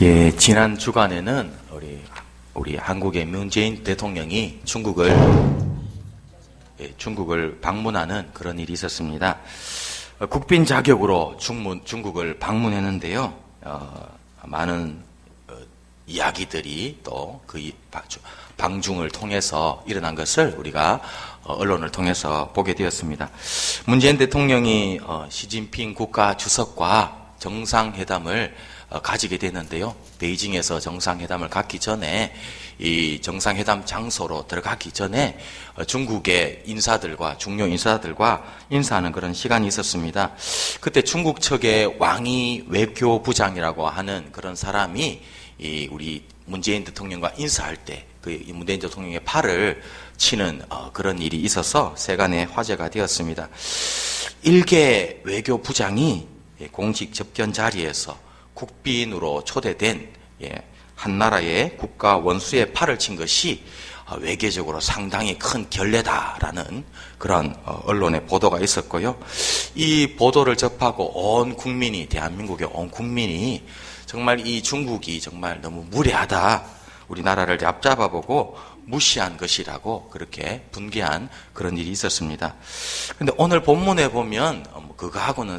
예, 지난 주간에는 우리 한국의 문재인 대통령이 중국을 방문하는 그런 일이 있었습니다. 국빈 자격으로 중국을 방문했는데요. 많은 이야기들이 또 그 방중을 통해서 일어난 것을 우리가 언론을 통해서 보게 되었습니다. 문재인 대통령이 시진핑 국가 주석과 정상회담을 가지게 되는데요. 베이징에서 정상회담을 갖기 전에 이 정상회담 장소로 들어가기 전에 중국의 인사들과 중요 인사들과 인사하는 그런 시간이 있었습니다. 그때 중국 측의 왕이 외교부장이라고 하는 그런 사람이 우리 문재인 대통령과 인사할 때 그 문재인 대통령의 팔을 치는 그런 일이 있어서 세간의 화제가 되었습니다. 일개 외교부장이 공식 접견 자리에서 국빈으로 초대된 한 나라의 국가 원수의 팔을 친 것이 외교적으로 상당히 큰 결례다라는 그런 언론의 보도가 있었고요. 이 보도를 접하고 온 국민이, 대한민국의 온 국민이 정말 이 중국이 정말 너무 무례하다, 우리나라를 얕잡아보고 무시한 것이라고 그렇게 분개한 그런 일이 있었습니다. 근데 오늘 본문에 보면 그거하고는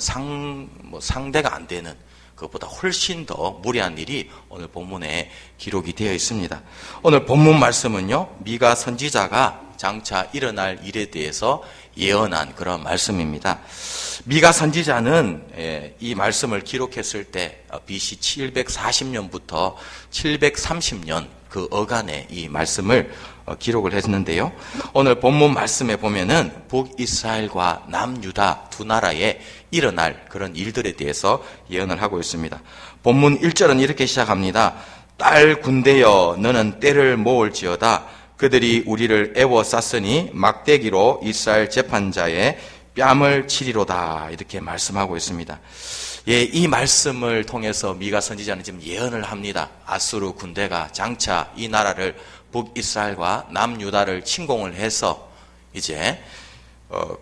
상대가 안 되는, 그것보다 훨씬 더 무례한 일이 오늘 본문에 기록이 되어 있습니다. 오늘 본문 말씀은요, 미가 선지자가 장차 일어날 일에 대해서 예언한 그런 말씀입니다. 미가 선지자는 이 말씀을 기록했을 때 BC 740년부터 730년 그 어간에 이 말씀을 기록을 했는데요. 오늘 본문 말씀에 보면은 북이스라엘과 남유다 두 나라에 일어날 그런 일들에 대해서 예언을 하고 있습니다. 본문 1절은 이렇게 시작합니다. 딸 군대여 너는 때를 모을지어다. 그들이 우리를 애워쌌으니 막대기로 이스라엘 재판자의 뺨을 치리로다. 이렇게 말씀하고 있습니다. 예, 이 말씀을 통해서 미가 선지자는 지금 예언을 합니다. 아수르 군대가 장차 이 나라를 북이스라엘과 남유다를 침공을 해서 이제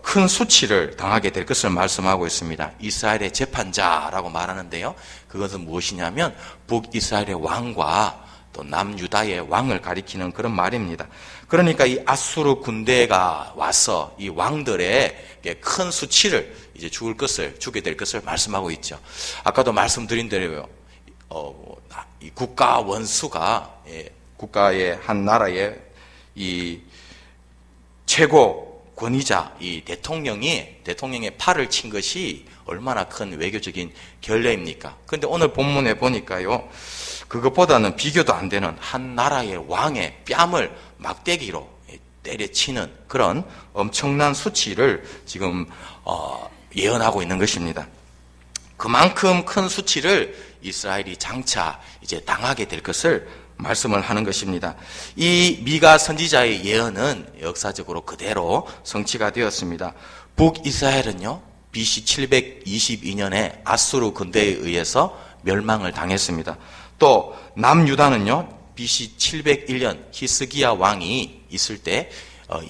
큰 수치를 당하게 될 것을 말씀하고 있습니다. 이스라엘의 재판자라고 말하는데요. 그것은 무엇이냐면 북이스라엘의 왕과 또 남유다의 왕을 가리키는 그런 말입니다. 그러니까 이 아수르 군대가 와서 이 왕들의 큰 수치를 이제 주게 될 것을 말씀하고 있죠. 아까도 말씀드린 대로 이 국가 원수가 국가의 한 나라의 이 최고 권위자 이 대통령의 팔을 친 것이 얼마나 큰 외교적인 결례입니까? 그런데 오늘 본문에 보니까요, 그것보다는 비교도 안 되는 한 나라의 왕의 뺨을 막대기로 때려치는 그런 엄청난 수치를 지금 예언하고 있는 것입니다. 그만큼 큰 수치를 이스라엘이 장차 이제 당하게 될 것을 말씀을 하는 것입니다. 이 미가 선지자의 예언은 역사적으로 그대로 성취가 되었습니다. 북이스라엘은요, BC 722년에 아수르 군대에 의해서 멸망을 당했습니다. 또 남유다는요, BC 701년 히스기야 왕이 있을 때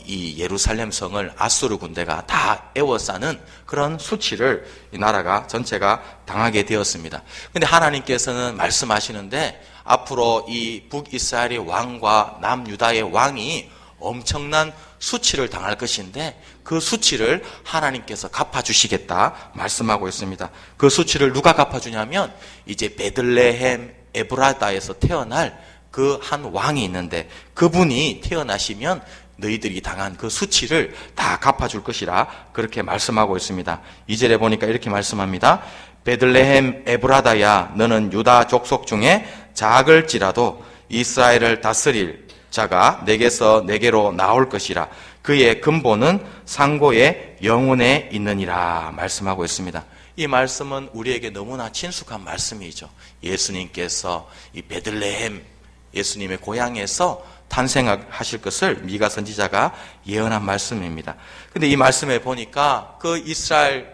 이 예루살렘 성을 아수르 군대가 다 에워싸는 그런 수치를 이 나라가 전체가 당하게 되었습니다. 그런데 하나님께서는 말씀하시는데 앞으로 이 북이스라엘의 왕과 남유다의 왕이 엄청난 수치를 당할 것인데 그 수치를 하나님께서 갚아주시겠다 말씀하고 있습니다. 그 수치를 누가 갚아주냐면 이제 베들레헴 에브라다에서 태어날 그 한 왕이 있는데 그분이 태어나시면 너희들이 당한 그 수치를 다 갚아줄 것이라 그렇게 말씀하고 있습니다. 2절에 보니까 이렇게 말씀합니다. 베들레헴 에브라다야 너는 유다 족속 중에 작을지라도 이스라엘을 다스릴 자가 내게서 내게로 나올 것이라. 그의 근본은 상고의 영혼에 있느니라 말씀하고 있습니다. 이 말씀은 우리에게 너무나 친숙한 말씀이죠. 예수님께서 이 베들레헴 예수님의 고향에서 탄생하실 것을 미가 선지자가 예언한 말씀입니다. 근데 이 말씀에 보니까 그 이스라엘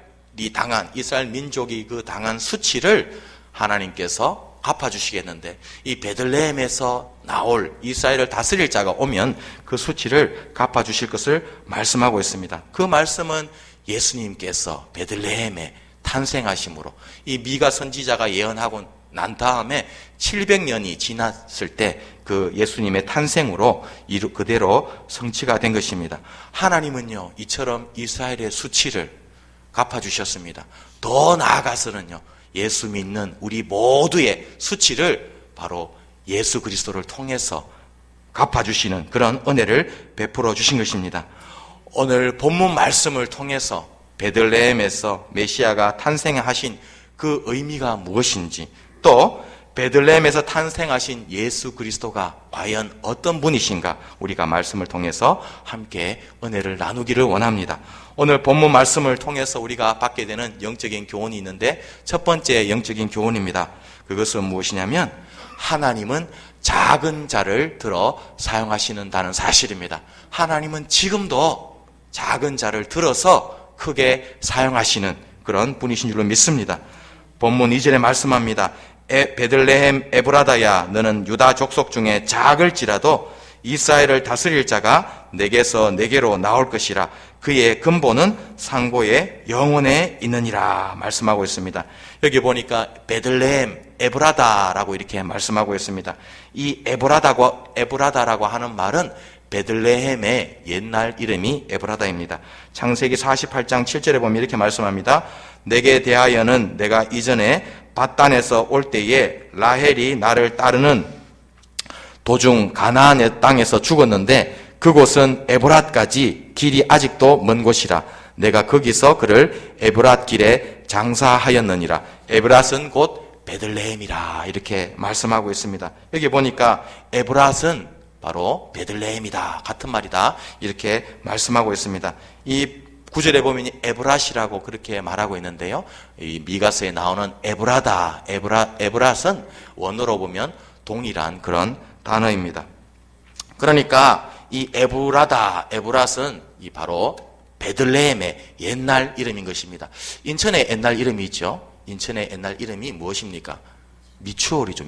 민족이 그 당한 수치를 하나님께서 갚아주시겠는데 이 베들레헴에서 나올 이스라엘을 다스릴 자가 오면 그 수치를 갚아주실 것을 말씀하고 있습니다. 그 말씀은 예수님께서 베들레헴에 탄생하심으로, 이 미가 선지자가 예언하고 난 다음에 700년이 지났을 때 그 예수님의 탄생으로 그대로 성취가 된 것입니다. 하나님은요, 이처럼 이스라엘의 수치를 갚아주셨습니다. 더 나아가서는요, 예수 믿는 우리 모두의 수치를 바로 예수 그리스도를 통해서 갚아주시는 그런 은혜를 베풀어 주신 것입니다. 오늘 본문 말씀을 통해서 베들레헴에서 메시아가 탄생하신 그 의미가 무엇인지, 또 베들레헴에서 탄생하신 예수 그리스도가 과연 어떤 분이신가, 우리가 말씀을 통해서 함께 은혜를 나누기를 원합니다. 오늘 본문 말씀을 통해서 우리가 받게 되는 영적인 교훈이 있는데, 첫 번째 영적인 교훈입니다. 그것은 무엇이냐면 하나님은 작은 자를 들어 사용하시는다는 사실입니다. 하나님은 지금도 작은 자를 들어서 크게 사용하시는 그런 분이신 줄로 믿습니다. 본문 2절에 말씀합니다. 베들레헴 에브라다야, 너는 유다 족속 중에 작을지라도 이스라엘을 다스릴 자가 내게서 내게로 나올 것이라. 그의 근본은 상고의 영원에 있느니라 말씀하고 있습니다. 여기 보니까 베들레헴 에브라다라고 이렇게 말씀하고 있습니다. 이 에브라다라고 하는 말은 베들레헴의 옛날 이름이 에브라다입니다. 창세기 48장 7절에 보면 이렇게 말씀합니다. 내게 대하여는 내가 이전에 밧단에서 올 때에 라헬이 나를 따르는 도중 가나안의 땅에서 죽었는데 그곳은 에브랏까지 길이 아직도 먼 곳이라. 내가 거기서 그를 에브랏 길에 장사하였느니라. 에브랏은 곧 베들레헴이라 이렇게 말씀하고 있습니다. 여기 보니까 에브랏은 바로 베들레헴이다, 같은 말이다 이렇게 말씀하고 있습니다. 이 구절에 보면 에브랏이라고 그렇게 말하고 있는데요, 이 미가서에 나오는 에브랏은 원어로 보면 동일한 그런 단어입니다. 그러니까 이 에브랏은 이 바로 베들레헴의 옛날 이름인 것입니다. 인천의 옛날 이름이 있죠. 인천의 옛날 이름이 무엇입니까? 미추홀이죠.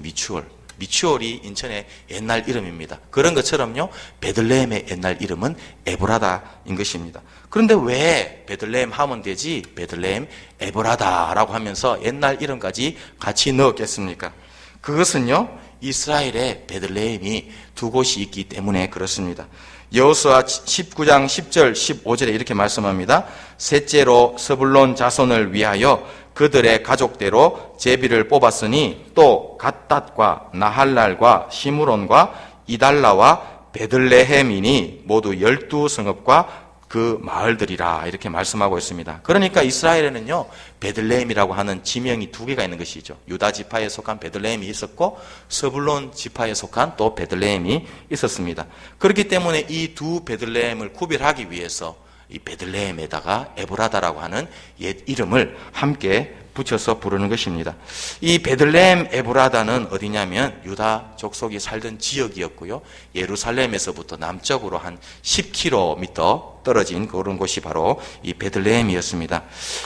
미추홀이 인천의 옛날 이름입니다. 그런 것처럼요, 베들레헴의 옛날 이름은 에브라다인 것입니다. 그런데 왜 베들레헴 하면 되지 베들레헴 에브라다라고 하면서 옛날 이름까지 같이 넣었겠습니까? 그것은요, 이스라엘의 베들레헴이 두 곳이 있기 때문에 그렇습니다. 여호수아 19장 10절 15절에 이렇게 말씀합니다. 셋째로 스불론 자손을 위하여 그들의 가족대로 제비를 뽑았으니 또 갓닷과 나할랄과 시므론과 이달라와 베들레헴이니 모두 12성읍과 그 마을들이라 이렇게 말씀하고 있습니다. 그러니까 이스라엘에는요, 베들레헴이라고 하는 지명이 두 개가 있는 것이죠. 유다 지파에 속한 베들레헴이 있었고 스불론 지파에 속한 또 베들레헴이 있었습니다. 그렇기 때문에 이 두 베들레헴을 구별하기 위해서 이 베들레헴에다가 에브라다라고 하는 옛 이름을 함께 붙여서 부르는 것입니다. 이 베들레헴 에브라다는 어디냐면 유다 족속이 살던 지역이었고요, 예루살렘에서부터 남쪽으로 한 10km 떨어진 그런 곳이 바로 이 베들레헴이었습니다.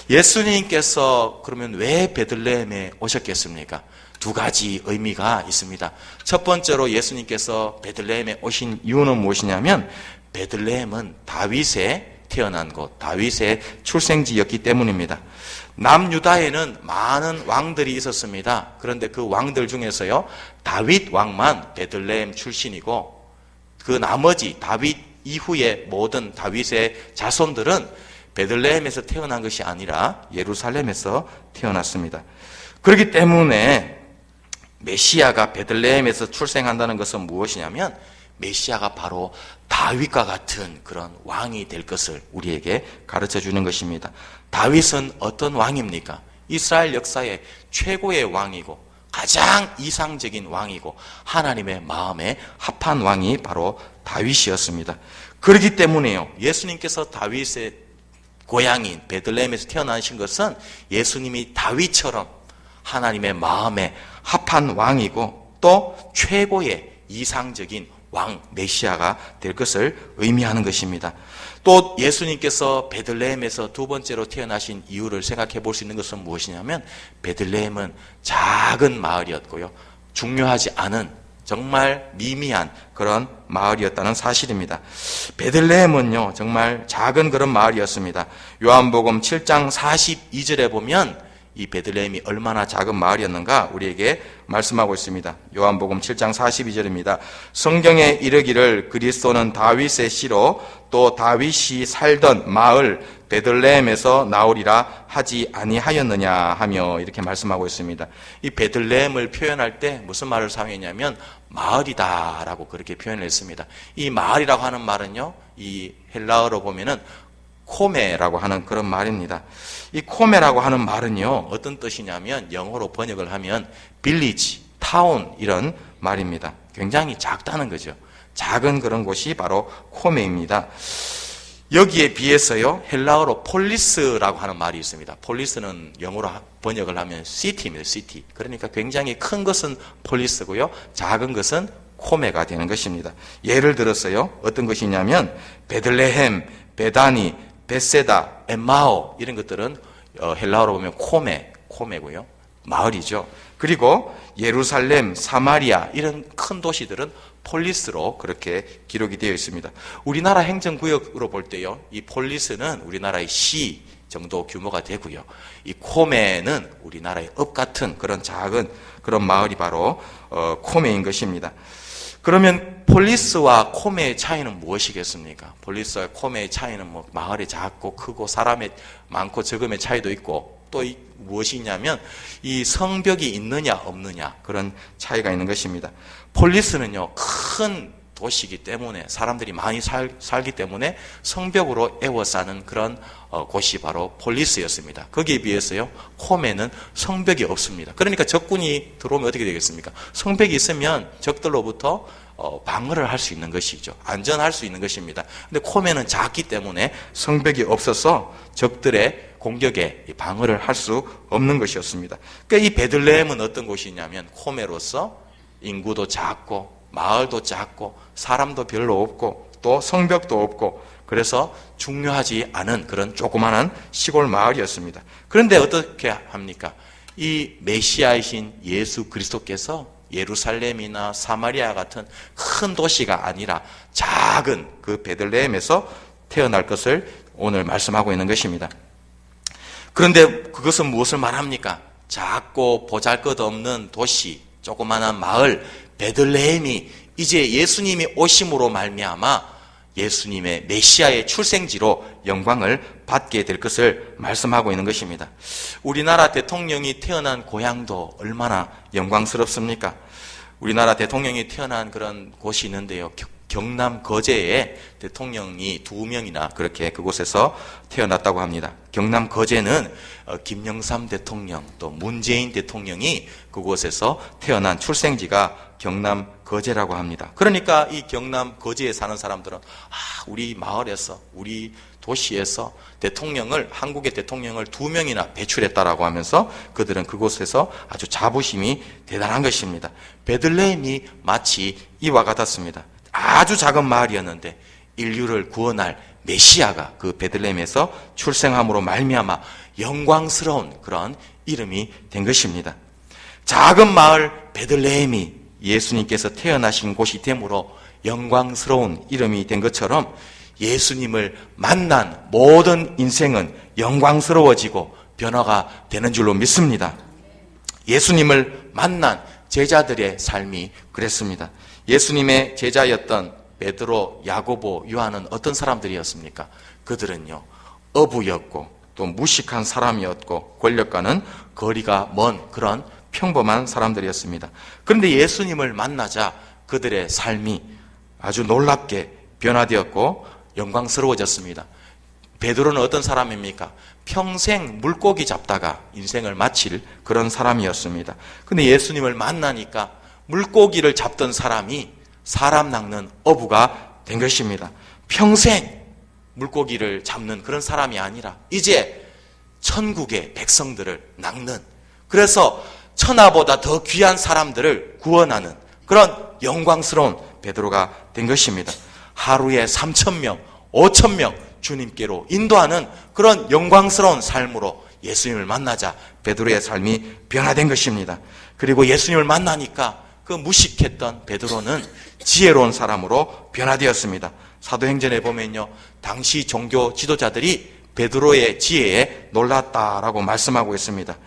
예수님께서 그러면 왜 베들레헴에 오셨겠습니까? 두 가지 의미가 있습니다. 첫 번째로 예수님께서 베들레헴에 오신 이유는 무엇이냐면 베들레헴은 다윗의 태어난 곳, 다윗의 출생지였기 때문입니다. 남유다에는 많은 왕들이 있었습니다. 그런데 그 왕들 중에서요, 다윗 왕만 베들레헴 출신이고 그 나머지 다윗 이후의 모든 다윗의 자손들은 베들레헴에서 태어난 것이 아니라 예루살렘에서 태어났습니다. 그렇기 때문에 메시아가 베들레헴에서 출생한다는 것은 무엇이냐면 메시아가 바로 다윗과 같은 그런 왕이 될 것을 우리에게 가르쳐 주는 것입니다. 다윗은 어떤 왕입니까? 이스라엘 역사의 최고의 왕이고 가장 이상적인 왕이고 하나님의 마음에 합한 왕이 바로 다윗이었습니다. 그렇기 때문에요, 예수님께서 다윗의 고향인 베들레헴에서 태어나신 것은 예수님이 다윗처럼 하나님의 마음에 합한 왕이고 또 최고의 이상적인 왕 메시아가 될 것을 의미하는 것입니다. 또 예수님께서 베들레헴에서 두 번째로 태어나신 이유를 생각해 볼 수 있는 것은 무엇이냐면 베들레헴은 작은 마을이었고요, 중요하지 않은 정말 미미한 그런 마을이었다는 사실입니다. 베들레헴은요, 정말 작은 그런 마을이었습니다. 요한복음 7장 42절에 보면 이 베들레헴이 얼마나 작은 마을이었는가 우리에게 말씀하고 있습니다. 요한복음 7장 42절입니다. 성경에 이르기를 그리스도는 다윗의 씨로 또 다윗이 살던 마을 베들레헴에서 나오리라 하지 아니하였느냐 하며 이렇게 말씀하고 있습니다. 이 베들레헴을 표현할 때 무슨 말을 사용했냐면 마을이다라고 그렇게 표현을 했습니다. 이 마을이라고 하는 말은요, 이 헬라어로 보면은 코메라고 하는 그런 말입니다. 이 코메라고 하는 말은요, 어떤 뜻이냐면 영어로 번역을 하면 빌리지, 타운 이런 말입니다. 굉장히 작다는 거죠. 작은 그런 곳이 바로 코메입니다. 여기에 비해서요, 헬라어로 폴리스라고 하는 말이 있습니다. 폴리스는 영어로 번역을 하면 시티입니다. 시티. 그러니까 굉장히 큰 것은 폴리스고요, 작은 것은 코메가 되는 것입니다. 예를 들어서요, 어떤 것이냐면 베들레헴, 베다니, 베세다, 엠마오 이런 것들은 헬라어로 보면 코메고요. 마을이죠. 그리고 예루살렘, 사마리아 이런 큰 도시들은 폴리스로 그렇게 기록이 되어 있습니다. 우리나라 행정구역으로 볼 때요, 이 폴리스는 우리나라의 시 정도 규모가 되고요, 이 코메는 우리나라의 읍 같은 그런 작은 그런 마을이 바로 코메인 것입니다. 그러면 폴리스와 코메의 차이는 무엇이겠습니까? 폴리스와 코메의 차이는 뭐 마을이 작고 크고 사람이 많고 적음의 차이도 있고, 또 무엇이 있냐면 이 성벽이 있느냐 없느냐 그런 차이가 있는 것입니다. 폴리스는요, 큰 도시이기 때문에 사람들이 많이 살기 때문에 성벽으로 에워싸는 그런 곳이 바로 폴리스였습니다. 거기에 비해서요, 코메는 성벽이 없습니다. 그러니까 적군이 들어오면 어떻게 되겠습니까? 성벽이 있으면 적들로부터 방어를 할 수 있는 것이죠. 안전할 수 있는 것입니다. 근데 코메는 작기 때문에 성벽이 없어서 적들의 공격에 방어를 할 수 없는 것이었습니다. 그러니까 이 베들레헴은 어떤 곳이냐면 코메로서 인구도 작고 마을도 작고 사람도 별로 없고 또 성벽도 없고 그래서 중요하지 않은 그런 조그마한 시골 마을이었습니다. 그런데 어떻게 합니까? 이 메시아이신 예수 그리스도께서 예루살렘이나 사마리아 같은 큰 도시가 아니라 작은 그 베들레헴에서 태어날 것을 오늘 말씀하고 있는 것입니다. 그런데 그것은 무엇을 말합니까? 작고 보잘것없는 도시, 조그마한 마을 베들레헴이 이제 예수님이 오심으로 말미암아 예수님의 메시아의 출생지로 영광을 받게 될 것을 말씀하고 있는 것입니다. 우리나라 대통령이 태어난 고향도 얼마나 영광스럽습니까? 우리나라 대통령이 태어난 그런 곳이 있는데요, 경남 거제에 대통령이 2명이나 그렇게 그곳에서 태어났다고 합니다. 경남 거제는 김영삼 대통령 또 문재인 대통령이 그곳에서 태어난 출생지가 경남 거제라고 합니다. 그러니까 이 경남 거제에 사는 사람들은 우리 마을에서 우리 도시에서 한국의 대통령을 2명이나 배출했다라고 하면서 그들은 그곳에서 아주 자부심이 대단한 것입니다. 베들레헴이 마치 이와 같았습니다. 아주 작은 마을이었는데 인류를 구원할 메시아가 그 베들레헴에서 출생함으로 말미암아 영광스러운 그런 이름이 된 것입니다. 작은 마을 베들레헴이 예수님께서 태어나신 곳이 되므로 영광스러운 이름이 된 것처럼 예수님을 만난 모든 인생은 영광스러워지고 변화가 되는 줄로 믿습니다. 예수님을 만난 제자들의 삶이 그랬습니다. 예수님의 제자였던 베드로, 야고보, 요한은 어떤 사람들이었습니까? 그들은요, 어부였고 또 무식한 사람이었고 권력과는 거리가 먼 그런 평범한 사람들이었습니다. 그런데 예수님을 만나자 그들의 삶이 아주 놀랍게 변화되었고 영광스러워졌습니다. 베드로는 어떤 사람입니까? 평생 물고기 잡다가 인생을 마칠 그런 사람이었습니다. 그런데 예수님을 만나니까 물고기를 잡던 사람이 사람 낚는 어부가 된 것입니다. 평생 물고기를 잡는 그런 사람이 아니라 이제 천국의 백성들을 낚는, 그래서 천하보다 더 귀한 사람들을 구원하는 그런 영광스러운 베드로가 된 것입니다. 하루에 3,000명, 5,000명 주님께로 인도하는 그런 영광스러운 삶으로 예수님을 만나자 베드로의 삶이 변화된 것입니다. 그리고 예수님을 만나니까 그 무식했던 베드로는 지혜로운 사람으로 변화되었습니다. 사도행전에 보면요, 당시 종교 지도자들이 베드로의 지혜에 놀랐다라고 말씀하고 있습니다.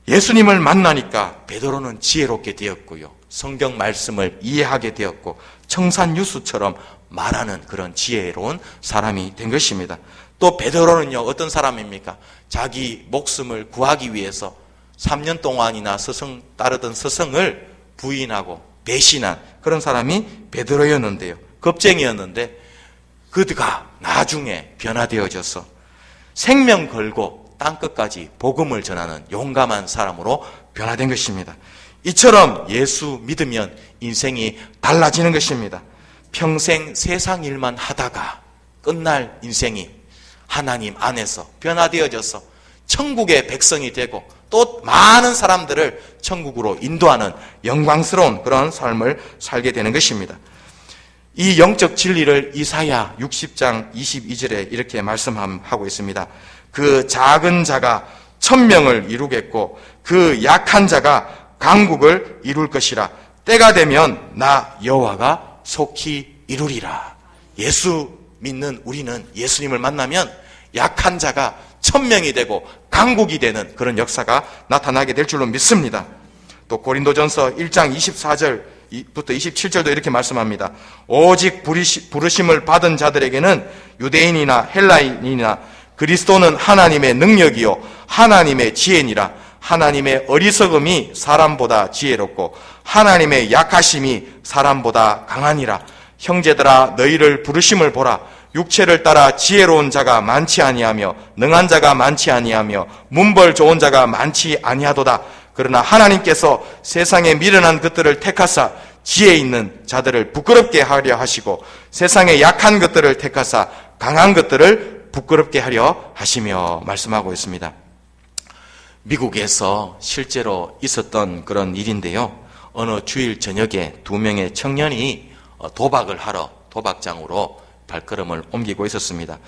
예수님을 만나니까 베드로는 지혜롭게 되었고요, 성경 말씀을 이해하게 되었고 청산유수처럼 말하는 그런 지혜로운 사람이 된 것입니다. 또 베드로는요, 어떤 사람입니까? 자기 목숨을 구하기 위해서 3년 동안이나 따르던 스승을 부인하고 배신한 그런 사람이 베드로였는데요, 겁쟁이였는데 그가 나중에 변화되어져서 생명 걸고 땅끝까지 복음을 전하는 용감한 사람으로 변화된 것입니다. 이처럼 예수 믿으면 인생이 달라지는 것입니다. 평생 세상 일만 하다가 끝날 인생이 하나님 안에서 변화되어져서 천국의 백성이 되고 또 많은 사람들을 천국으로 인도하는 영광스러운 그런 삶을 살게 되는 것입니다. 이 영적 진리를 이사야 60장 22절에 이렇게 말씀하고 있습니다. 그 작은 자가 1000명을 이루겠고 그 약한 자가 강국을 이룰 것이라. 때가 되면 나 여호와가 속히 이루리라. 예수 믿는 우리는 예수님을 만나면 약한 자가 1000명이 되고 강국이 되는 그런 역사가 나타나게 될 줄로 믿습니다. 또 고린도전서 1장 24절부터 27절도 이렇게 말씀합니다. 오직 부르심을 받은 자들에게는 유대인이나 헬라인이나 그리스도는 하나님의 능력이요 하나님의 지혜니라. 하나님의 어리석음이 사람보다 지혜롭고 하나님의 약하심이 사람보다 강하니라. 형제들아 너희를 부르심을 보라. 육체를 따라 지혜로운 자가 많지 아니하며 능한 자가 많지 아니하며 문벌 좋은 자가 많지 아니하도다. 그러나 하나님께서 세상에 미련한 것들을 택하사 지혜 있는 자들을 부끄럽게 하려 하시고 세상에 약한 것들을 택하사 강한 것들을 부끄럽게 하려 하시며 말씀하고 있습니다. 미국에서 실제로 있었던 그런 일인데요, 어느 주일 저녁에 2명의 청년이 도박을 하러 도박장으로 발걸음을 옮기고 있었습니다.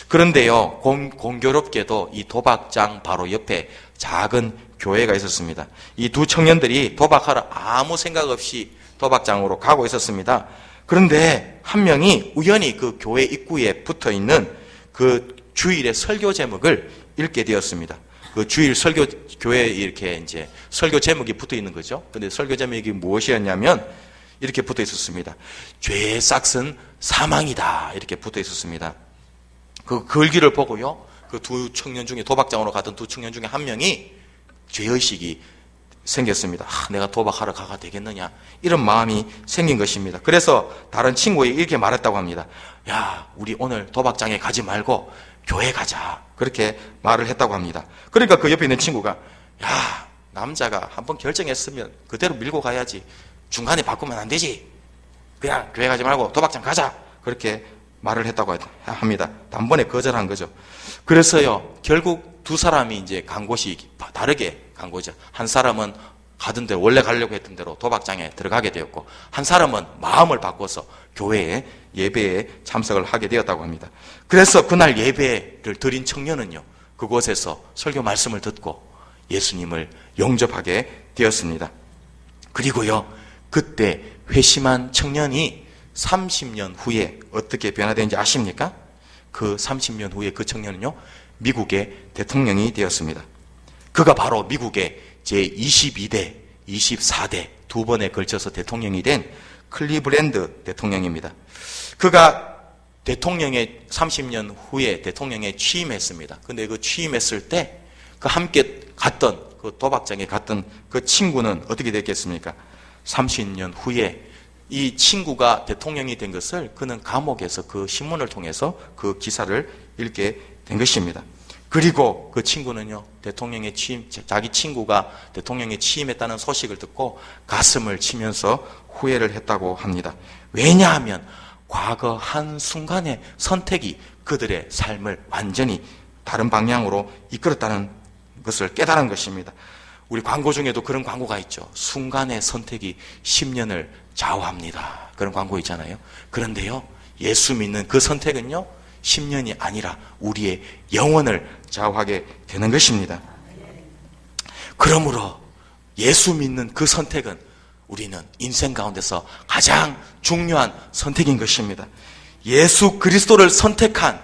그런데요, 공교롭게도 이 도박장 바로 옆에 작은 교회가 있었습니다. 이 두 청년들이 도박하러 아무 생각 없이 도박장으로 가고 있었습니다. 그런데 한 명이 우연히 그 교회 입구에 붙어 있는 그 주일의 설교 제목을 읽게 되었습니다. 그 주일 설교, 교회에 이렇게 이제 설교 제목이 붙어 있는 거죠. 근데 설교 제목이 무엇이었냐면 이렇게 붙어 있었습니다. 죄의 싹은 사망이다. 이렇게 붙어 있었습니다. 그 글귀를 보고요, 그 두 청년 중에 도박장으로 가던 두 청년 중에 한 명이 죄의식이 생겼습니다. 내가 도박하러 가가 되겠느냐, 이런 마음이 생긴 것입니다. 그래서 다른 친구에게 이렇게 말했다고 합니다. 야, 우리 오늘 도박장에 가지 말고 교회 가자. 그렇게 말을 했다고 합니다. 그러니까 그 옆에 있는 친구가, 야, 남자가 한번 결정했으면 그대로 밀고 가야지, 중간에 바꾸면 안 되지, 그냥 교회 가지 말고 도박장 가자. 그렇게 말을 했다고 합니다. 단번에 거절한 거죠. 그래서요, 결국 두 사람이 이제 간 곳이 다르게 간 거죠. 한 사람은 가던 대로, 원래 가려고 했던 대로 도박장에 들어가게 되었고, 한 사람은 마음을 바꿔서 교회에 예배에 참석을 하게 되었다고 합니다. 그래서 그날 예배를 드린 청년은요, 그곳에서 설교 말씀을 듣고 예수님을 영접하게 되었습니다. 그리고요, 그때 회심한 청년이 30년 후에 어떻게 변화되는지 아십니까? 그 30년 후에 그 청년은요, 미국의 대통령이 되었습니다. 그가 바로 미국의 제22대, 24대 두 번에 걸쳐서 대통령이 된 클리블랜드 대통령입니다. 그가 대통령에 30년 후에 대통령에 취임했습니다. 근데 그 취임했을 때 그 함께 갔던, 그 도박장에 갔던 그 친구는 어떻게 됐겠습니까? 30년 후에 이 친구가 대통령이 된 것을 그는 감옥에서 그 신문을 통해서 그 기사를 읽게 된 것입니다. 그리고 그 친구는요, 대통령에 자기 친구가 대통령에 취임했다는 소식을 듣고 가슴을 치면서 후회를 했다고 합니다. 왜냐하면 과거 한순간의 선택이 그들의 삶을 완전히 다른 방향으로 이끌었다는 것을 깨달은 것입니다. 우리 광고 중에도 그런 광고가 있죠. 순간의 선택이 10년을 좌우합니다. 그런 광고 있잖아요. 그런데요, 예수 믿는 그 선택은요, 10년이 아니라 우리의 영혼을 좌우하게 되는 것입니다. 그러므로 예수 믿는 그 선택은 우리는 인생 가운데서 가장 중요한 선택인 것입니다. 예수 그리스도를 선택한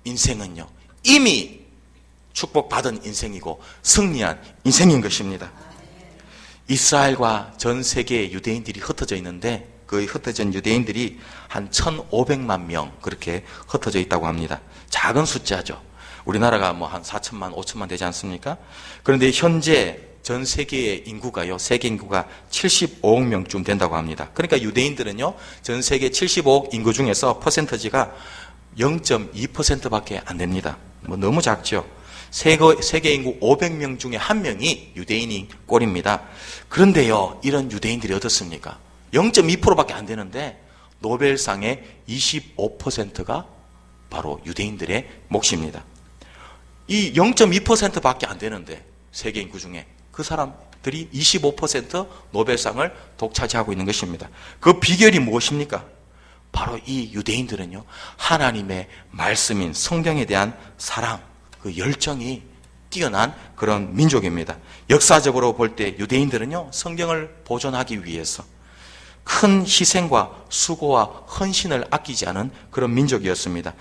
인생은요, 이미 축복받은 인생이고 승리한 인생인 것입니다. 이스라엘과 전 세계의 유대인들이 흩어져 있는데 그 흩어진 유대인들이 한 1,500만 명 그렇게 흩어져 있다고 합니다. 작은 숫자죠. 우리나라가 뭐 한 4천만, 5천만 되지 않습니까? 그런데 현재 전 세계의 인구가요, 세계 인구가 75억 명쯤 된다고 합니다. 그러니까 유대인들은요, 전 세계 75억 인구 중에서 퍼센터지가 0.2%밖에 안 됩니다. 뭐 너무 작죠. 세계 인구 500명 중에 한 명이 유대인인 꼴입니다. 그런데요, 이런 유대인들이 어떻습니까? 0.2%밖에 안 되는데 노벨상의 25%가 바로 유대인들의 몫입니다. 이 0.2%밖에 안 되는데 세계 인구 중에 그 사람들이 25% 노벨상을 독차지하고 있는 것입니다. 그 비결이 무엇입니까? 바로 이 유대인들은요, 하나님의 말씀인 성경에 대한 사랑, 그 열정이 뛰어난 그런 민족입니다. 역사적으로 볼 때 유대인들은요, 성경을 보존하기 위해서 큰 희생과 수고와 헌신을 아끼지 않은 그런 민족이었습니다.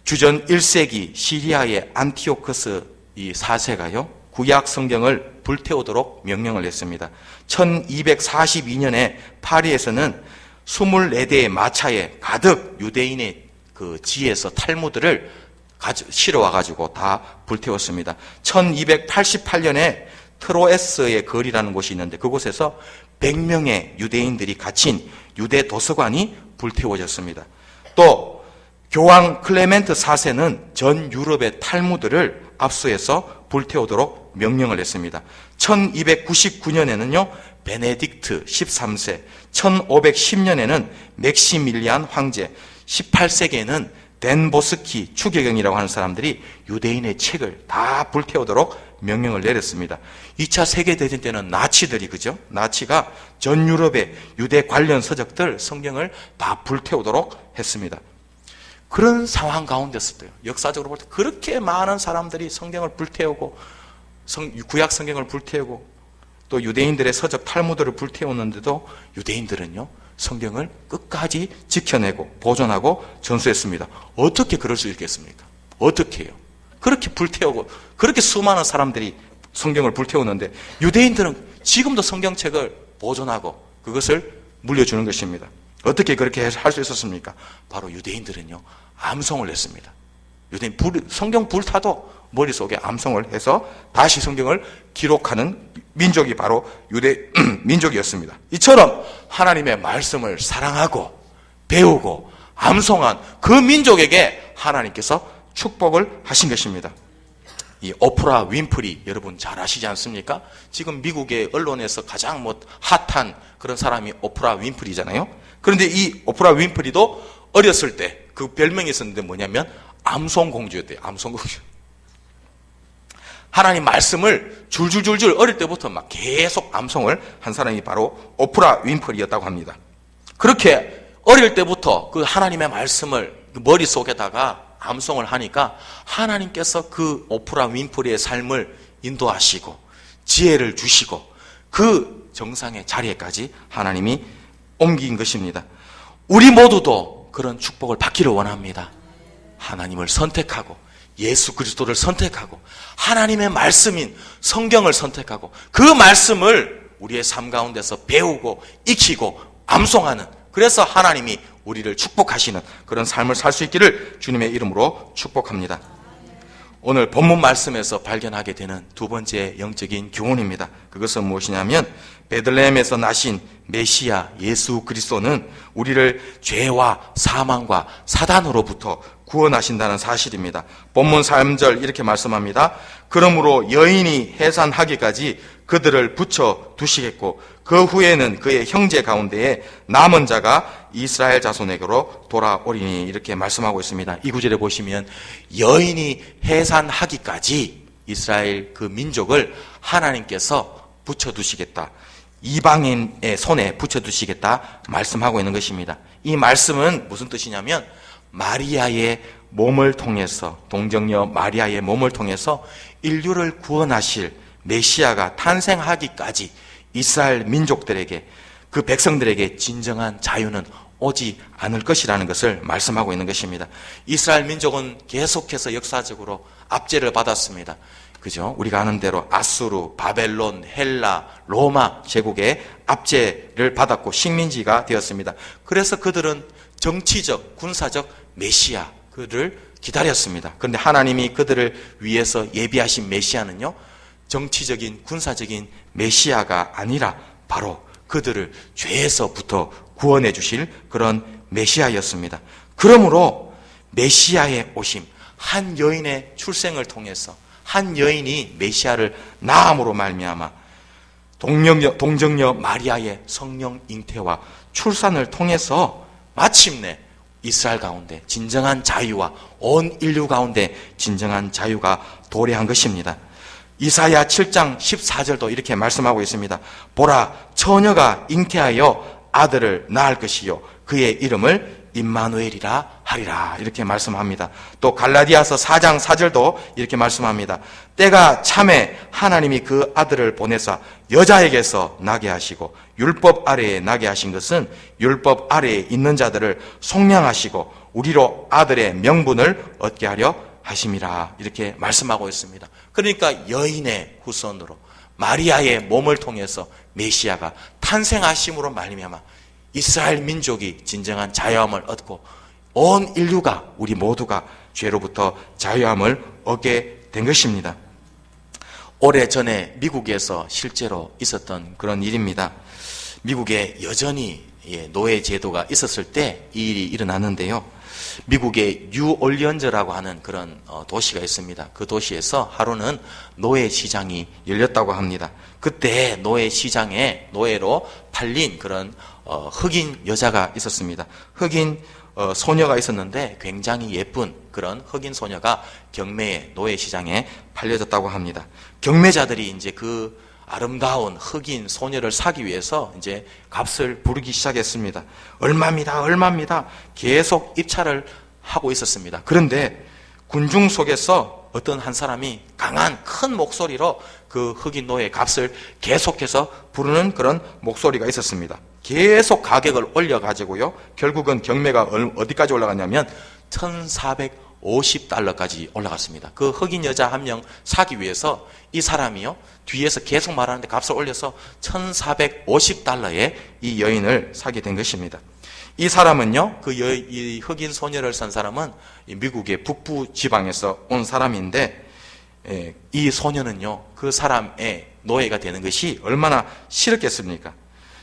주전 1세기 시리아의 안티오커스 이 4세가요, 구약 성경을 불태우도록 명령을 했습니다. 1242년에 파리에서는 24대의 마차에 가득 유대인의 그 지에서 탈무드를 실어와가지고 다 불태웠습니다. 1288년에 트로에스의 거리라는 곳이 있는데 그곳에서 100명의 유대인들이 갇힌 유대 도서관이 불태워졌습니다. 또 교황 클레멘트 4세는 전 유럽의 탈무드를 압수해서 불태우도록 명령을 했습니다. 1299년에는요 베네딕트 13세, 1510년에는 맥시밀리안 황제, 18세기에는 덴보스키 추계경이라고 하는 사람들이 유대인의 책을 다 불태우도록 명령을 내렸습니다. 2차 세계대전 때는 나치들이, 그죠? 나치가 전 유럽의 유대 관련 서적들, 성경을 다 불태우도록 했습니다. 그런 상황 가운데서도요, 역사적으로 볼 때 그렇게 많은 사람들이 성경을 불태우고, 구약 성경을 불태우고, 또 유대인들의 서적 탈무드를 불태웠는데도 유대인들은요, 성경을 끝까지 지켜내고 보존하고 전수했습니다. 어떻게 그럴 수 있겠습니까? 어떻게 해요? 그렇게 불태우고 그렇게 수많은 사람들이 성경을 불태우는데 유대인들은 지금도 성경책을 보존하고 그것을 물려주는 것입니다. 어떻게 그렇게 할 수 있었습니까? 바로 유대인들은요, 암송을 했습니다. 유대인 성경 불타도 머릿속에 암송을 해서 다시 성경을 기록하는 민족이 바로 유대 민족이었습니다. 이처럼 하나님의 말씀을 사랑하고 배우고 암송한 그 민족에게 하나님께서 축복을 하신 것입니다. 이 오프라 윈프리 여러분 잘 아시지 않습니까? 지금 미국의 언론에서 가장 핫한 그런 사람이 오프라 윈프리잖아요. 그런데 이 오프라 윈프리도 어렸을 때 그 별명이 있었는데 뭐냐면 암송공주였대요. 암송공주. 하나님 말씀을 줄줄줄줄 어릴 때부터 막 계속 암송을 한 사람이 바로 오프라 윈프리였다고 합니다. 그렇게 어릴 때부터 그 하나님의 말씀을 머릿속에다가 암송을 하니까 하나님께서 그 오프라 윈프리의 삶을 인도하시고 지혜를 주시고 그 정상의 자리에까지 하나님이 옮긴 것입니다. 우리 모두도 그런 축복을 받기를 원합니다. 하나님을 선택하고 예수 그리스도를 선택하고 하나님의 말씀인 성경을 선택하고 그 말씀을 우리의 삶 가운데서 배우고 익히고 암송하는, 그래서 하나님이 우리를 축복하시는 그런 삶을 살 수 있기를 주님의 이름으로 축복합니다. 오늘 본문 말씀에서 발견하게 되는 두 번째 영적인 교훈입니다. 그것은 무엇이냐면 베들레헴에서 나신 메시아 예수 그리스도는 우리를 죄와 사망과 사단으로부터 구원하신다는 사실입니다. 본문 3절 이렇게 말씀합니다. 그러므로 여인이 해산하기까지 그들을 붙여 두시겠고 그 후에는 그의 형제 가운데에 남은 자가 이스라엘 자손에게로 돌아오리니, 이렇게 말씀하고 있습니다. 이 구절에 보시면 여인이 해산하기까지 이스라엘 그 민족을 하나님께서 붙여두시겠다, 이방인의 손에 붙여두시겠다 말씀하고 있는 것입니다. 이 말씀은 무슨 뜻이냐면 마리아의 몸을 통해서, 동정녀 마리아의 몸을 통해서 인류를 구원하실 메시아가 탄생하기까지 이스라엘 민족들에게, 그 백성들에게 진정한 자유는 오지 않을 것이라는 것을 말씀하고 있는 것입니다. 이스라엘 민족은 계속해서 역사적으로 압제를 받았습니다. 그죠? 우리가 아는 대로 아수르, 바벨론, 헬라, 로마 제국의 압제를 받았고 식민지가 되었습니다. 그래서 그들은 정치적, 군사적 메시아, 그를 기다렸습니다. 그런데 하나님이 그들을 위해서 예비하신 메시아는요, 정치적인, 군사적인 메시아가 아니라 바로 그들을 죄에서부터 구원해 주실 그런 메시아였습니다. 그러므로 메시아의 오심, 한 여인의 출생을 통해서 한 여인이 메시아를 낳음으로 말미암아 동정녀 마리아의 성령 잉태와 출산을 통해서 마침내 이스라엘 가운데 진정한 자유와 온 인류 가운데 진정한 자유가 도래한 것입니다. 이사야 7장 14절도 이렇게 말씀하고 있습니다. 보라, 처녀가 잉태하여 아들을 낳을 것이요 그의 이름을 임마누엘이라 하리라, 이렇게 말씀합니다. 또 갈라디아서 4장 4절도 이렇게 말씀합니다. 때가 참에 하나님이 그 아들을 보내사 여자에게서 나게 하시고 율법 아래에 나게 하신 것은 율법 아래에 있는 자들을 속량하시고 우리로 아들의 명분을 얻게 하려 하심이라, 이렇게 말씀하고 있습니다. 그러니까 여인의 후손으로 마리아의 몸을 통해서 메시아가 탄생하심으로 말미암아 이스라엘 민족이 진정한 자유함을 얻고 온 인류가, 우리 모두가 죄로부터 자유함을 얻게 된 것입니다. 오래전에 미국에서 실제로 있었던 그런 일입니다. 미국에 여전히 노예 제도가 있었을 때 이 일이 일어났는데요. 미국의 뉴올리언즈라고 하는 그런 도시가 있습니다. 그 도시에서 하루는 노예 시장이 열렸다고 합니다. 그때 노예 시장에 노예로 팔린 그런 흑인 여자가 있었습니다. 흑인 소녀가 있었는데 굉장히 예쁜 그런 흑인 소녀가 경매에, 노예 시장에 팔려졌다고 합니다. 경매자들이 이제 그 아름다운 흑인 소녀를 사기 위해서 이제 값을 부르기 시작했습니다. 얼마입니다, 얼마입니다. 계속 입찰을 하고 있었습니다. 그런데 군중 속에서 어떤 한 사람이 강한 큰 목소리로 그 흑인 노예의 값을 계속해서 부르는 그런 목소리가 있었습니다. 계속 가격을 올려가지고요, 결국은 경매가 어디까지 올라갔냐면 $1,450까지 올라갔습니다. 그 흑인 여자 한 명 사기 위해서 이 사람이요, 뒤에서 계속 말하는데 값을 올려서 $1,450에 이 여인을 사게 된 것입니다. 이 사람은요, 이 흑인 소녀를 산 사람은 미국의 북부 지방에서 온 사람인데, 이 소녀는요, 그 사람의 노예가 되는 것이 얼마나 싫었겠습니까?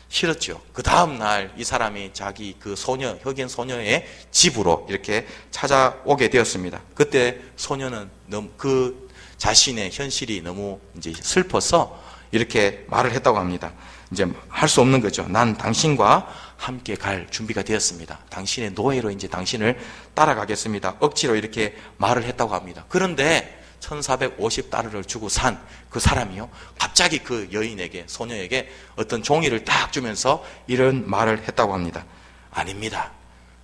싫었죠. 그 다음날 이 사람이 자기 그 소녀, 흑인 소녀의 집으로 이렇게 찾아오게 되었습니다. 그때 소녀는 너무 그 자신의 현실이 너무 이제 슬퍼서 이렇게 말을 했다고 합니다. 이제 할 수 없는 거죠. 난 당신과 함께 갈 준비가 되었습니다. 당신의 노예로 이제 당신을 따라가겠습니다. 억지로 이렇게 말을 했다고 합니다. 그런데 $1,450를 주고 산 그 사람이요, 갑자기 그 여인에게, 소녀에게 어떤 종이를 딱 주면서 이런 말을 했다고 합니다. 아닙니다.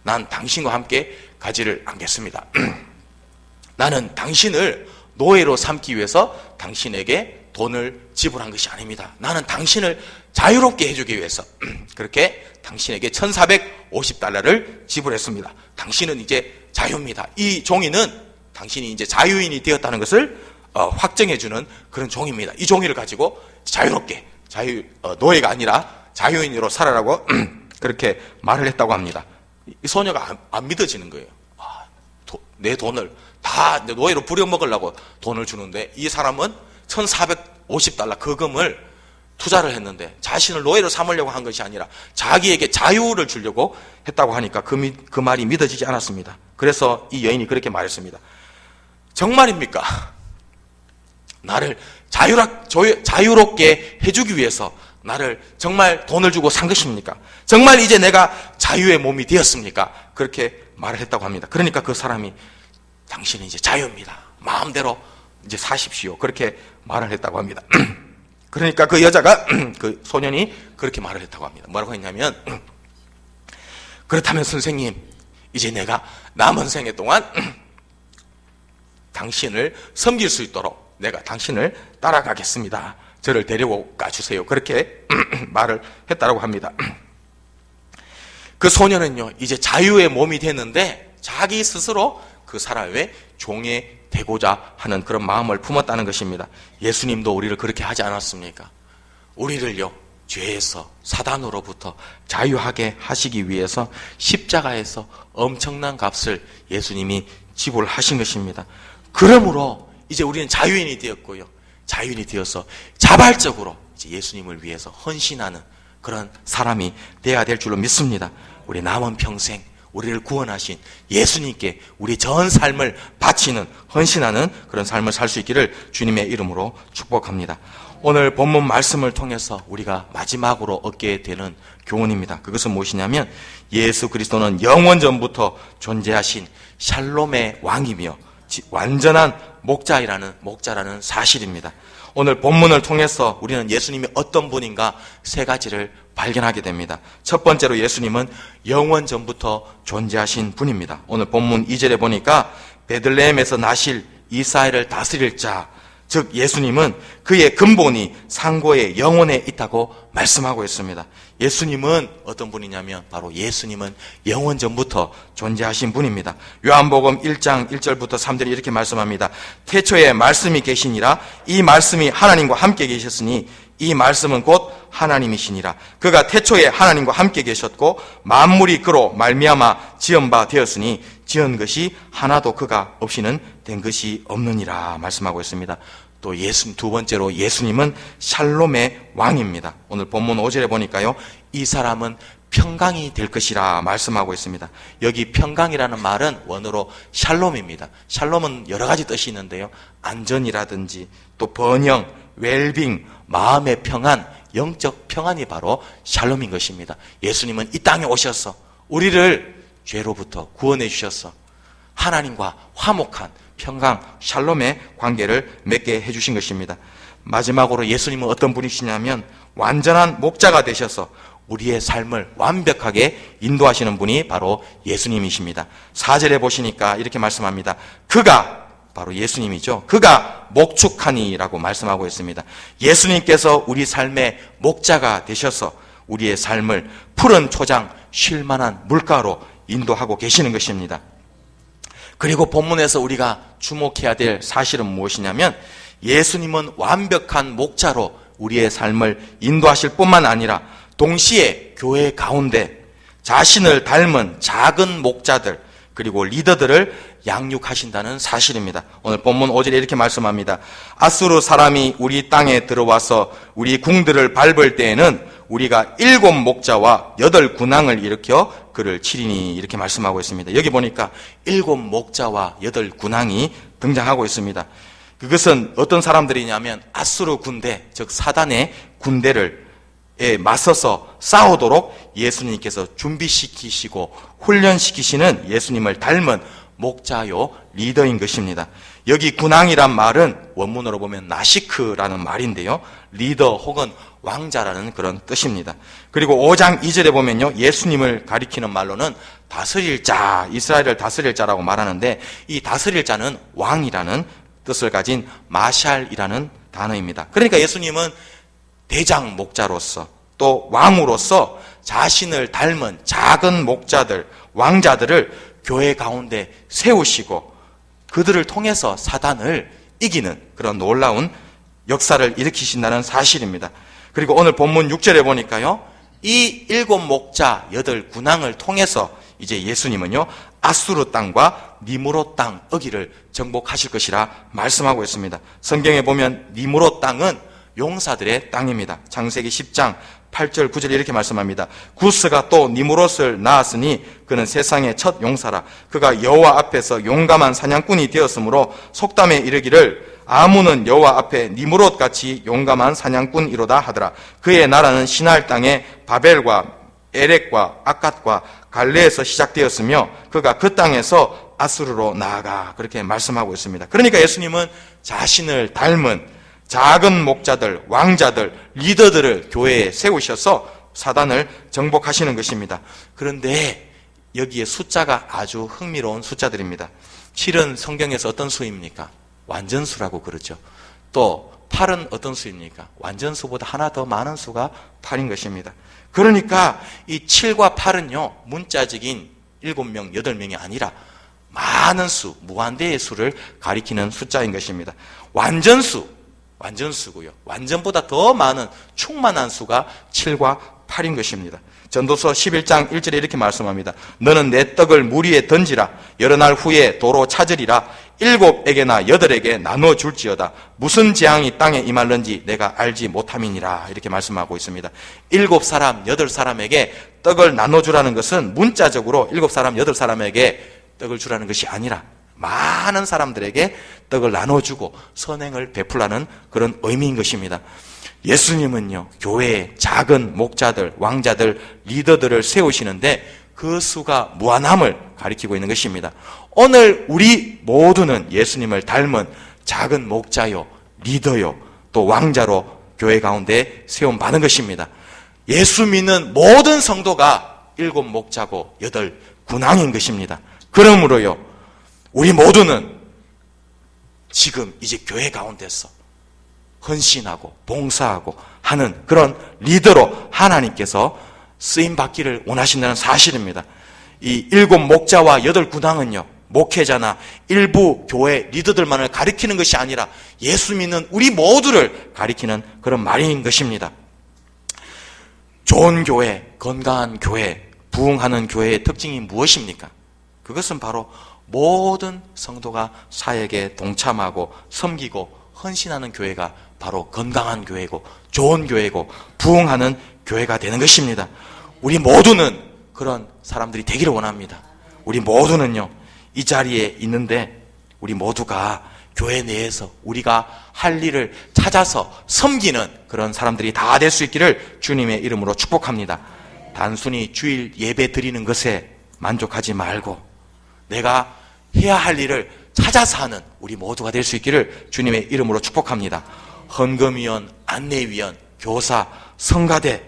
난 당신과 함께 가지를 않겠습니다. 나는 당신을 노예로 삼기 위해서 당신에게 돈을 지불한 것이 아닙니다. 나는 당신을 자유롭게 해주기 위해서 그렇게 당신에게 $1,450를 지불했습니다. 당신은 이제 자유입니다. 이 종이는 당신이 이제 자유인이 되었다는 것을 확정해주는 그런 종입니다. 이 종이를 가지고 자유롭게, 노예가 아니라 자유인으로 살아라고 그렇게 말을 했다고 합니다. 이 소녀가 안 믿어지는 거예요. 내 돈을 다 노예로 부려먹으려고 돈을 주는데 이 사람은 $1,450 그 금을 투자를 했는데 자신을 노예로 삼으려고 한 것이 아니라 자기에게 자유를 주려고 했다고 하니까 그 말이 믿어지지 않았습니다. 그래서 이 여인이 그렇게 말했습니다. 정말입니까? 나를 자유롭게 해주기 위해서 나를 정말 돈을 주고 산 것입니까? 정말 이제 내가 자유의 몸이 되었습니까? 그렇게 말을 했다고 합니다. 그러니까 그 사람이 당신은 이제 자유입니다. 마음대로 이제 사십시오. 그렇게 말을 했다고 합니다. 그러니까 그 여자가, 그 소년이 그렇게 말을 했다고 합니다. 뭐라고 했냐면, 그렇다면 선생님, 이제 내가 남은 생애 동안 당신을 섬길 수 있도록 내가 당신을 따라가겠습니다. 저를 데리고 가주세요. 그렇게 말을 했다고 합니다. 그 소녀는요, 이제 자유의 몸이 됐는데 자기 스스로 그 사람의 종이 되고자 하는 그런 마음을 품었다는 것입니다. 예수님도 우리를 그렇게 하지 않았습니까? 우리를요, 죄에서 사단으로부터 자유하게 하시기 위해서 십자가에서 엄청난 값을 예수님이 지불 하신 것입니다. 그러므로 이제 우리는 자유인이 되었고요. 자유인이 되어서 자발적으로 이제 예수님을 위해서 헌신하는 그런 사람이 되어야 될 줄로 믿습니다. 우리 남은 평생 우리를 구원하신 예수님께 우리 전 삶을 바치는, 헌신하는 그런 삶을 살 수 있기를 주님의 이름으로 축복합니다. 오늘 본문 말씀을 통해서 우리가 마지막으로 얻게 되는 교훈입니다. 그것은 무엇이냐면 예수 그리스도는 영원 전부터 존재하신 샬롬의 왕이며 완전한 목자라는 사실입니다. 오늘 본문을 통해서 우리는 예수님이 어떤 분인가 세 가지를 발견하게 됩니다. 첫 번째로 예수님은 영원 전부터 존재하신 분입니다. 오늘 본문 2절에 보니까 베들레헴에서 나실 이스라엘을 다스릴 자, 즉 예수님은 그의 근본이 상고의 영혼에 있다고 말씀하고 있습니다. 예수님은 어떤 분이냐면 바로 예수님은 영원 전부터 존재하신 분입니다. 요한복음 1장 1절부터 3절이 이렇게 말씀합니다. 태초에 말씀이 계시니라. 이 말씀이 하나님과 함께 계셨으니 이 말씀은 곧 하나님이시니라. 그가 태초에 하나님과 함께 계셨고 만물이 그로 말미암아 지은 바 되었으니 지은 것이 하나도 그가 없이는 된 것이 없느니라 말씀하고 있습니다. 또 두 번째로 예수님은 샬롬의 왕입니다. 오늘 본문 5절에 보니까요, 이 사람은 평강이 될 것이라 말씀하고 있습니다. 여기 평강이라는 말은 원어로 샬롬입니다. 샬롬은 여러 가지 뜻이 있는데요, 안전이라든지 또 번영, 웰빙, 마음의 평안, 영적 평안이 바로 샬롬인 것입니다. 예수님은 이 땅에 오셔서 우리를 죄로부터 구원해 주셔서 하나님과 화목한 평강, 샬롬의 관계를 맺게 해주신 것입니다. 마지막으로 예수님은 어떤 분이시냐면 완전한 목자가 되셔서 우리의 삶을 완벽하게 인도하시는 분이 바로 예수님이십니다. 4절에 보시니까 이렇게 말씀합니다. 그가, 바로 예수님이죠. 그가 목축하니라고 말씀하고 있습니다. 예수님께서 우리 삶의 목자가 되셔서 우리의 삶을 푸른 초장, 쉴만한 물가로 인도하고 계시는 것입니다. 그리고 본문에서 우리가 주목해야 될 사실은 무엇이냐면 예수님은 완벽한 목자로 우리의 삶을 인도하실 뿐만 아니라 동시에 교회 가운데 자신을 닮은 작은 목자들 그리고 리더들을 양육하신다는 사실입니다. 오늘 본문 5절에 이렇게 말씀합니다. 아수르 사람이 우리 땅에 들어와서 우리 궁들을 밟을 때에는 우리가 7 목자와 8 군왕을 일으켜 그를 치리니 이렇게 말씀하고 있습니다. 여기 보니까 7 목자와 8 군왕이 등장하고 있습니다. 그것은 어떤 사람들이냐면 아수르 군대, 즉 사단의 군대를 맞서서 싸우도록 예수님께서 준비시키시고 훈련시키시는 예수님을 닮은 목자요 리더인 것입니다. 여기 군왕이란 말은 원문으로 보면 나시크라는 말인데요, 리더 혹은 왕자라는 그런 뜻입니다. 그리고 5장 2절에 보면요, 예수님을 가리키는 말로는 다스릴 자, 이스라엘을 다스릴 자라고 말하는데 이 다스릴 자는 왕이라는 뜻을 가진 마샬이라는 단어입니다. 그러니까 예수님은 대장 목자로서 또 왕으로서 자신을 닮은 작은 목자들, 왕자들을 교회 가운데 세우시고 그들을 통해서 사단을 이기는 그런 놀라운 역사를 일으키신다는 사실입니다. 그리고 오늘 본문 6절에 보니까요, 이 7 목자 8 군왕을 통해서 이제 예수님은요 아수르 땅과 니므롯 땅 어기를 정복하실 것이라 말씀하고 있습니다. 성경에 보면 니므롯 땅은 용사들의 땅입니다. 창세기 10장 8절 9절 이렇게 말씀합니다. 구스가 또 니므롯을 낳았으니 그는 세상의 첫 용사라. 그가 여호와 앞에서 용감한 사냥꾼이 되었으므로 속담에 이르기를 아문은 여호와 앞에 니므롯같이 용감한 사냥꾼이로다 하더라. 그의 나라는 시날 땅에 바벨과 에렉과 아갓과 갈레에서 시작되었으며 그가 그 땅에서 아수르로 나아가, 그렇게 말씀하고 있습니다. 그러니까 예수님은 자신을 닮은 작은 목자들, 왕자들, 리더들을 교회에 세우셔서 사단을 정복하시는 것입니다. 그런데 여기에 숫자가 아주 흥미로운 숫자들입니다. 7은 성경에서 어떤 수입니까? 완전수라고 그러죠. 또 8은 어떤 수입니까? 완전수보다 하나 더 많은 수가 8인 것입니다. 그러니까 이 7과 8은요, 문자적인 7명, 8명이 아니라 많은 수, 무한대의 수를 가리키는 숫자인 것입니다. 완전수고요. 완전보다 더 많은 충만한 수가 7과 8인 것입니다. 전도서 11장 1절에 이렇게 말씀합니다. 너는 내 떡을 물 위에 던지라. 여러 날 후에 도로 찾으리라. 7에게나 8에게 나눠 줄지어다. 무슨 재앙이 땅에 임할는지 내가 알지 못함이니라. 이렇게 말씀하고 있습니다. 7사람, 8사람에게 떡을 나눠주라는 것은 문자적으로 7사람, 8사람에게 떡을 주라는 것이 아니라 많은 사람들에게 떡을 나눠주고 선행을 베풀라는 그런 의미인 것입니다. 예수님은요, 교회에 작은 목자들, 왕자들, 리더들을 세우시는데 그 수가 무한함을 가리키고 있는 것입니다. 오늘 우리 모두는 예수님을 닮은 작은 목자요, 리더요, 또 왕자로 교회 가운데 세움받은 것입니다. 예수 믿는 모든 성도가 7 목자고 8 군왕인 것입니다. 그러므로요, 우리 모두는 지금 이제 교회 가운데서 헌신하고 봉사하고 하는 그런 리더로 하나님께서 쓰임받기를 원하신다는 사실입니다. 이 7 목자와 8 군왕은요, 목회자나 일부 교회 리더들만을 가리키는 것이 아니라 예수 믿는 우리 모두를 가리키는 그런 말인 것입니다. 좋은 교회, 건강한 교회, 부흥하는 교회의 특징이 무엇입니까? 그것은 바로 모든 성도가 사역에 동참하고 섬기고 헌신하는 교회가 바로 건강한 교회고 좋은 교회고 부흥하는 교회가 되는 것입니다. 우리 모두는 그런 사람들이 되기를 원합니다. 우리 모두는요, 이 자리에 있는데 우리 모두가 교회 내에서 우리가 할 일을 찾아서 섬기는 그런 사람들이 다 될 수 있기를 주님의 이름으로 축복합니다. 단순히 주일 예배 드리는 것에 만족하지 말고 내가 해야 할 일을 찾아서 하는 우리 모두가 될 수 있기를 주님의 이름으로 축복합니다. 헌금위원, 안내위원, 교사, 성가대,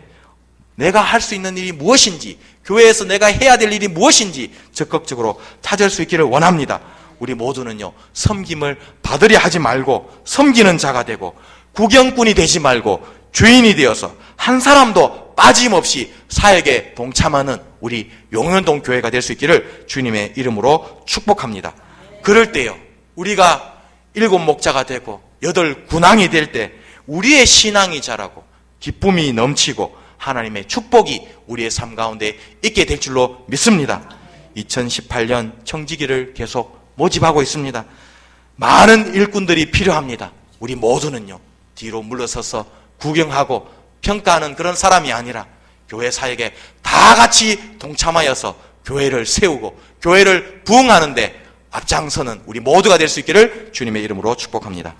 내가 할 수 있는 일이 무엇인지, 교회에서 내가 해야 될 일이 무엇인지 적극적으로 찾을 수 있기를 원합니다. 우리 모두는요, 섬김을 받으려 하지 말고 섬기는 자가 되고 구경꾼이 되지 말고 주인이 되어서 한 사람도 빠짐없이 사역에 동참하는 우리 용현동 교회가 될 수 있기를 주님의 이름으로 축복합니다. 그럴 때요, 우리가 7 목자가 되고 8 군왕이 될 때 우리의 신앙이 자라고 기쁨이 넘치고 하나님의 축복이 우리의 삶 가운데 있게 될 줄로 믿습니다. 2018년 청지기를 계속 모집하고 있습니다. 많은 일꾼들이 필요합니다. 우리 모두는요, 뒤로 물러서서 구경하고 평가하는 그런 사람이 아니라 교회 사역에 다 같이 동참하여서 교회를 세우고 교회를 부흥하는 데 앞장서는 우리 모두가 될 수 있기를 주님의 이름으로 축복합니다.